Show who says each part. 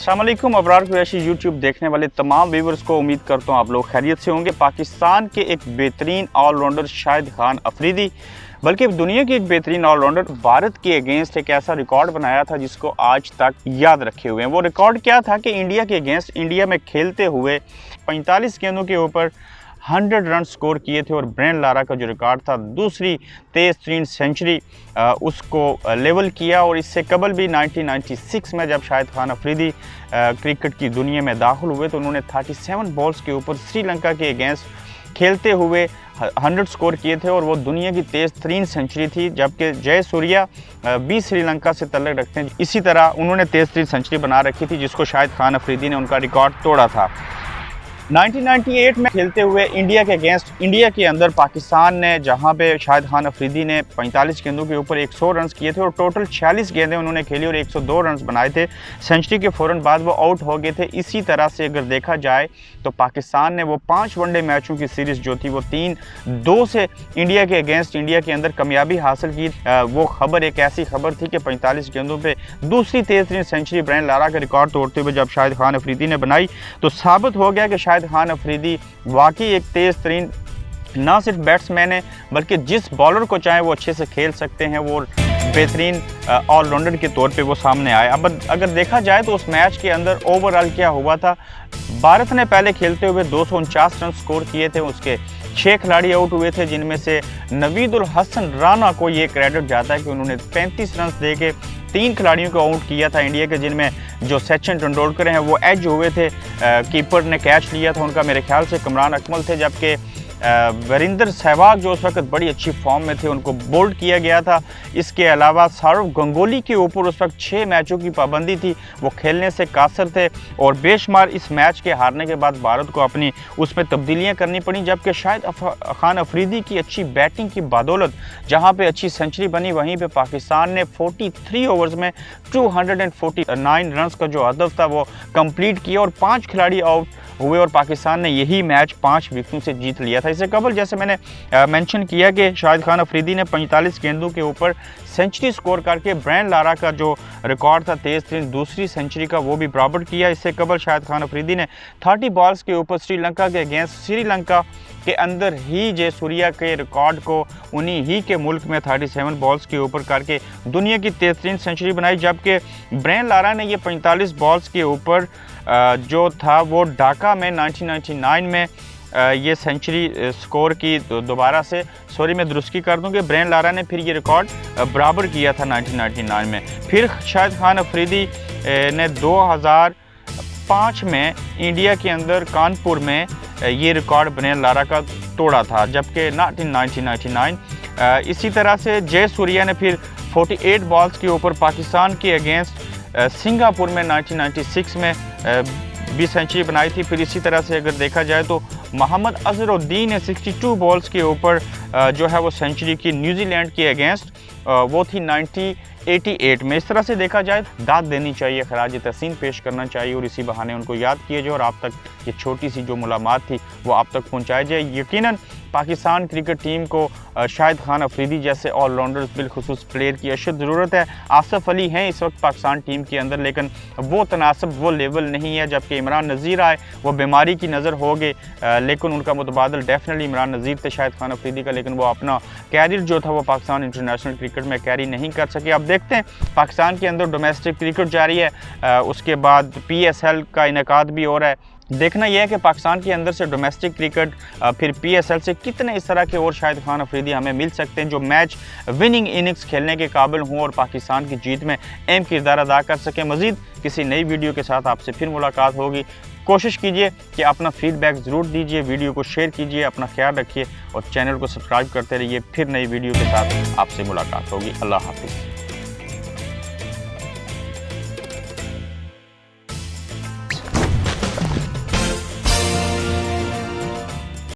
Speaker 1: अस्सलाम वालेकुम अबरार कुरैशी यूट्यूब देखने वाले तमाम व्यूवर्स को उम्मीद करता हूँ आप लोग खैरियत से होंगे। पाकिस्तान के एक बेहतरीन ऑलराउंडर शाहिद खान अफरीदी, बल्कि दुनिया की एक बेहतरीन ऑलराउंडर भारत के अगेंस्ट एक ऐसा रिकॉर्ड बनाया था जिसको आज तक याद रखे हुए हैं। वो रिकॉर्ड क्या था कि इंडिया के अगेंस्ट इंडिया में खेलते हुए 45 गेंदों के ऊपर 100 रन स्कोर किए थे और ब्रेन लारा का जो रिकॉर्ड था दूसरी तेज़ तरीन सेंचुरी उसको लेवल किया। और इससे कबल भी 1996 में जब शाहिद खान अफरीदी क्रिकेट की दुनिया में दाखिल हुए तो उन्होंने 37 बॉल्स के ऊपर श्रीलंका के अगेंस्ट खेलते हुए 100 स्कोर किए थे और वो दुनिया की तेज़ तरीन सेंचुरी थी। जबकि जय सूर्या भी श्रीलंका से तल्लुक़ रखते हैं, इसी तरह उन्होंने तेज़ तरीन सेंचुरी बना रखी थी जिसको शाहिद खान अफरीदी ने उनका रिकॉर्ड तोड़ा था। 1998 में खेलते हुए इंडिया के अगेंस्ट इंडिया के अंदर पाकिस्तान ने, जहां पे शाहिद खान अफरीदी ने 45 गेंदों के ऊपर 100 रन किए थे और टोटल 46 गेंदें उन्होंने खेली और 102 रन बनाए थे। सेंचुरी के फ़ौरन बाद वो आउट हो गए थे। इसी तरह से अगर देखा जाए तो पाकिस्तान ने वो 5 वनडे मैचों की सीरीज़ जो थी वो 3-2 से इंडिया के अगेंस्ट इंडिया के अंदर कामयाबी हासिल की। वो खबर एक ऐसी खबर थी कि 45 गेंदों पर दूसरी तेज़ तरीन सेंचुरी ब्रेन लारा का रिकॉर्ड तोड़ते हुए जब शाहिद खान अफरीदी ने बनाई तो साबित हो गया कि शाहिद खान अफरीदी वाकई एक तेज़ तरीन ना सिर्फ बैट्समैन है बल्कि जिस बॉलर को चाहे वो अच्छे से खेल सकते हैं। वो बेहतरीन ऑलराउंडर के तौर पे वो सामने आए। अब अगर देखा जाए तो उस मैच के अंदर ओवरऑल क्या हुआ था, भारत ने पहले खेलते हुए 249 रन स्कोर किए थे। उसके 6 खिलाड़ी आउट हुए थे जिनमें से नवीदुल हसन राना को ये क्रेडिट जाता है कि उन्होंने 35 रन दे के 3 खिलाड़ियों को आउट किया था इंडिया के, जिनमें जो सचिन तेंदुलकर हैं वो एज हुए थे। कीपर ने कैच लिया था उनका, मेरे ख्याल से इमरान अकमल थे। जबकि वीरेंद्र सहवाग जो उस वक्त बड़ी अच्छी फॉर्म में थे उनको बोल्ड किया गया था। इसके अलावा सौरव गंगोली के ऊपर उस वक्त 6 मैचों की पाबंदी थी, वो खेलने से कासर थे और बेशुमार इस मैच के हारने के बाद भारत को अपनी उसमें तब्दीलियां करनी पड़ी। जबकि शाहिद खान अफरीदी की अच्छी बैटिंग की बदौलत जहां पे अच्छी सेंचुरी बनी, वहीं पे पाकिस्तान ने 43 ओवर्स में 249 रन का जो हदफ था वो कंप्लीट किया और 5 खिलाड़ी आउट हुए और पाकिस्तान ने यही मैच 5 विकेटों से जीत लिया था। इससे कबल जैसे मैंने मेंशन किया कि शाहिद खान अफरीदी ने 45 गेंदों के ऊपर सेंचुरी स्कोर करके ब्रेन लारा का जो रिकॉर्ड था तेज़ तरीन दूसरी सेंचुरी का वो भी बराबर किया। इससे कबल शाहिद खान अफरीदी ने 30 बॉल्स के ऊपर श्रीलंका के अगेंस्ट श्रीलंका के अंदर ही जय सूर्या के रिकॉर्ड को उन्हीं ही के मुल्क में 37 बॉल्स के ऊपर करके दुनिया की तेज़ तरीन सेंचुरी बनाई। जबकि ब्रेन लारा ने ये 45 बॉल्स के ऊपर जो था वो ढाका में 1999 में ये सेंचुरी स्कोर की दोबारा से, सॉरी मैं दुरुस्ती कर दूं कि ब्रेन लारा ने फिर ये रिकॉर्ड बराबर किया था 1999 में। फिर शाहिद खान अफरीदी ने 2005 में इंडिया के अंदर कानपुर में ये रिकॉर्ड ब्रेन लारा का तोड़ा था। जबकि 1999 इसी तरह से जय सूर्या ने फिर 48 बॉल्स के ऊपर पाकिस्तान के अगेंस्ट सिंगापुर में 1996 में भी सेंचुरी बनाई थी। फिर इसी तरह से अगर देखा जाए तो मोहम्मद अजहरुद्दीन ने 62 बॉल्स के ऊपर जो है वो सेंचुरी की न्यूजीलैंड के अगेंस्ट, वो थी 1988 में। इस तरह से देखा जाए दाद देनी चाहिए, खराज तहसीन पेश करना चाहिए और इसी बहाने उनको याद किया जाए और आप तक ये छोटी सी जो मुलाकात थी वो आप तक पहुँचाई जाए। यकीनन पाकिस्तान क्रिकेट टीम को शाहिद खान अफरीदी जैसे ऑलराउंडर्स बिलखुसूस प्लेयर की अशद ज़रूरत है। आसिफ अली हैं इस वक्त पाकिस्तान टीम के अंदर लेकिन वो तनासब वो लेवल नहीं है। जबकि इमरान नज़ीर आए वो बीमारी की नज़र हो गए, लेकिन उनका मुतबादल डेफिनेटली इमरान नज़ीर थे शाहिद खान अफरीदी का, लेकिन वो अपना कैरियर जो था वो पाकिस्तान इंटरनेशनल क्रिकेट में कैरी नहीं कर सके। अब देखते हैं पाकिस्तान के अंदर डोमेस्टिक क्रिकेट जारी है, उसके बाद PSL का इनेकाद भी हो रहा है। देखना यह है कि पाकिस्तान के अंदर से डोमेस्टिक क्रिकेट फिर PSL से कितने इस तरह के और शाहिद खान अफरीदी हमें मिल सकते हैं जो मैच विनिंग इनिंग्स खेलने के काबिल हों और पाकिस्तान की जीत में अहम किरदार अदा कर सकें। मज़ीद किसी नई वीडियो के साथ आपसे फिर मुलाकात होगी। कोशिश कीजिए कि अपना फीडबैक ज़रूर दीजिए, वीडियो को शेयर कीजिए, अपना ख्याल रखिए और चैनल को सब्सक्राइब करते रहिए। फिर नई वीडियो के साथ आपसे मुलाकात होगी। अल्लाह हाफ़िज़।